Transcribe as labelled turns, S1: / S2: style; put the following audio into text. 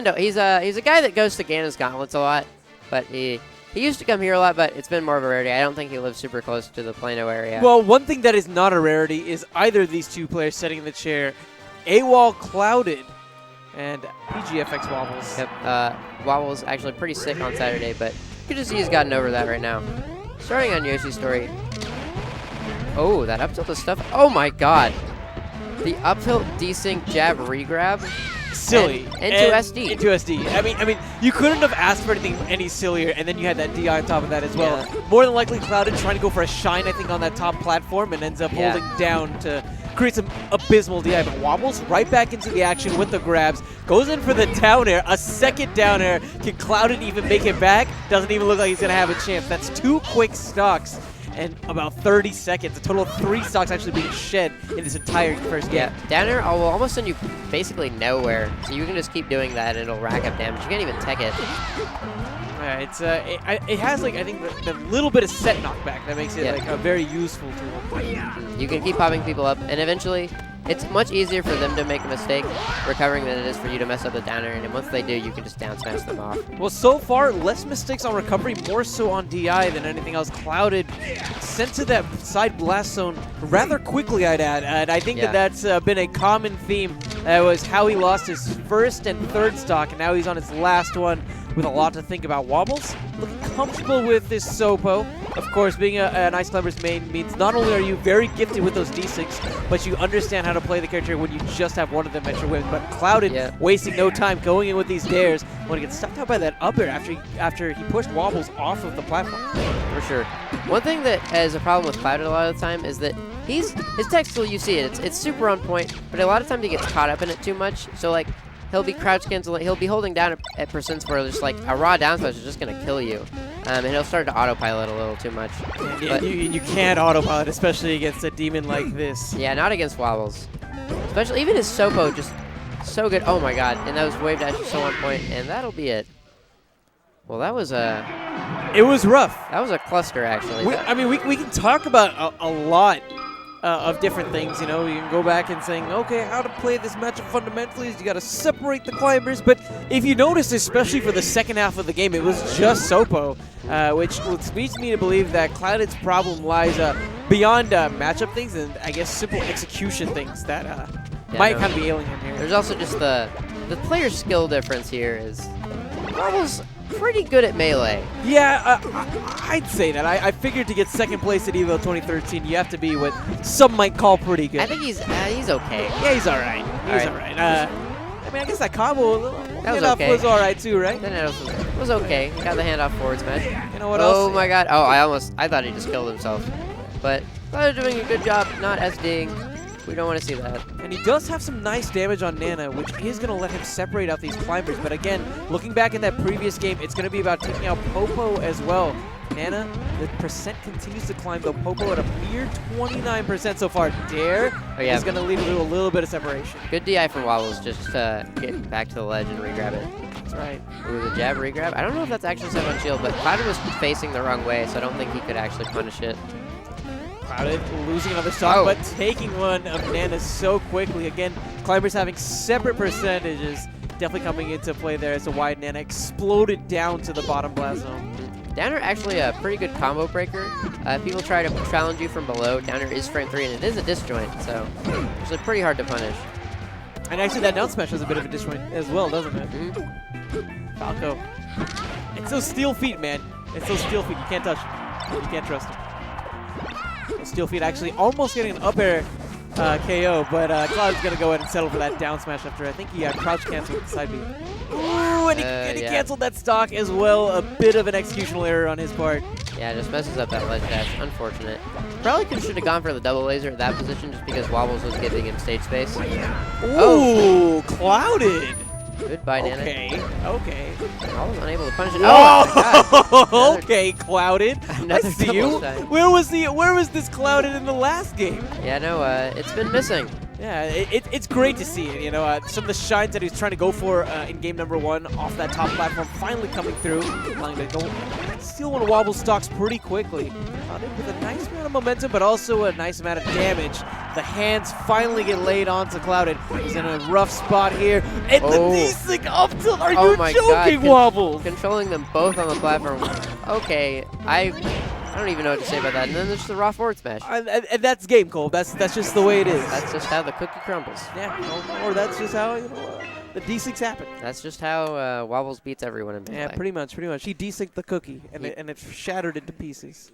S1: No, he's a guy that goes to Ganon's Gauntlets a lot, but he used to come here a lot, but it's been more of a rarity. I don't think he lives super close to the Plano area.
S2: Well, one thing that is not a rarity is either of these two players sitting in the chair. AWOL Clouded and PGFX Wobbles.
S1: Yep, Wobbles actually pretty sick on Saturday, but you can just see he's gotten over that right now. Starting on Yoshi's story. Oh, that up tilt is stuff. Oh my god. The up tilt desync jab regrab.
S2: Silly.
S1: Into SD.
S2: Into SD. I mean, you couldn't have asked for anything any sillier, and then you had that DI on top of that as well.
S1: Yeah.
S2: More than likely, Clouded trying to go for a shine, I think, on that top platform, and ends up holding down to create some abysmal DI. But Wobbles right back into the action with the grabs, goes in for the down air, a second down air. Can Clouded even make it back? Doesn't even look like he's going to have a chance. That's 2 quick stocks and about 30 seconds. A total of 3 stocks actually being shed in this entire first game.
S1: Yeah, down air will almost send you basically nowhere, so you can just keep doing that and it'll rack up damage. You can't even tech it.
S2: Yeah, it has, like, I think the little bit of set knockback that makes it like a very useful tool.
S1: You can keep popping people up, and eventually it's much easier for them to make a mistake recovering than it is for you to mess up the down air, and once they do, you can just down smash them off.
S2: Well, so far, less mistakes on recovery, more so on DI than anything else. Clouded sent to that side blast zone rather quickly, I'd add, and I think that's been a common theme. That was how he lost his first and third stock, and now he's on his last one with a lot to think about. Wobbles looking comfortable with this Sopo. Of course, being an Ice Climber's main means not only are you very gifted with those D6, but you understand how to play the character when you just have one of them at your whip. But Clouded, wasting no time, going in with these dares, when he gets stuck out by that up air after he pushed Wobbles off of the platform.
S1: For sure. One thing that is a problem with Clouded a lot of the time is that his tech skill, you see it, it's super on point, but a lot of times he gets caught up in it too much. So like, he'll be crouch canceling, he'll be holding down at percents where just like a raw down smash is just gonna kill you. And he'll start to autopilot a little too much.
S2: Yeah, you can't autopilot, especially against a demon like this.
S1: Yeah, not against Wobbles. Especially, even his Sopo just so good. Oh my god, and that was wave dash is so on point, and that'll be it. Well, that was
S2: it was rough.
S1: That was a cluster, actually.
S2: I mean, we can talk about a lot of different things, you know. You can go back and saying, okay, how to play this matchup fundamentally is you got to separate the climbers. But if you notice, especially for the second half of the game, it was just Sopo, which leads me to believe that Clouded's problem lies beyond matchup things and I guess simple execution things that might kind of be ailing him here.
S1: There's also just the player skill difference here is Wobbles pretty good at melee.
S2: Yeah, I'd say that. I figured to get second place at EVO 2013, you have to be what some might call pretty good.
S1: I think he's okay.
S2: Yeah, he's all right. He's all right. I mean, I guess that combo was all right too, right?
S1: It was okay. He got the handoff forward smash.
S2: You know what else?
S1: Oh my god. Oh, I thought he just killed himself. But they're doing a good job not SDing. We don't want to see that. And he does have some nice damage on Nana, which is going to let him separate out these climbers. But again, looking back at that previous game, it's going to be about taking out Popo as well. Nana, the percent continues to climb, though Popo at a mere 29% so far. Dare is going to lead to a little bit of separation. Good DI from Wobbles, just get back to the ledge and regrab it. That's right. Ooh, the jab regrab. I don't know if that's actually set on shield, but Clouded was facing the wrong way, so I don't think he could actually punish it. Clouded losing another stock, but taking one of Nana so quickly. Again, climbers having separate percentages. Definitely coming into play there as the wide Nana exploded down to the bottom blast zone. Downer actually a pretty good combo breaker. People try to challenge you from below. Downer is frame 3, and it is a disjoint, so actually pretty hard to punish. And actually that down smash is a bit of a disjoint as well, doesn't it? Falco. It's those steel feet, man. It's those steel feet. You can't touch them. You can't trust them. Steel feet actually almost getting an up air KO, but Cloud's going to go ahead and settle for that down smash after I think he crouch canceled the side B. Ooh, and he canceled that stock as well. A bit of an executional error on his part. Yeah, it just messes up that ledge dash. Unfortunate. Probably should have gone for the double laser at that position just because Wobbles was giving him stage space. Ooh, Clouded. Goodbye, Nana. Okay. I was unable to punish it. Oh, okay, Clouded. I see you. Where was this Clouded in the last game? Yeah, no, it's been missing. Yeah, it's great to see it. You know, some of the shines that he was trying to go for in game number 1 off that top platform finally coming through, allowing to go steal one of Wobble's stocks pretty quickly. With a nice amount of momentum, but also a nice amount of damage.
S2: The hands finally get laid onto Clouded. He's in a rough spot here. And the D-Sync up tilt. Are you joking, Wobbles?
S1: Controlling them both on the platform. Okay, I don't even know what to say about that. And then there's the raw forward smash.
S2: And that's game, Cole. That's just the way it is.
S1: That's just how the cookie crumbles.
S2: Yeah, or that's just how the D-Syncs happen.
S1: That's just how Wobbles beats everyone in
S2: Yeah,
S1: play.
S2: pretty much. He D-Synced the cookie, and it shattered into pieces.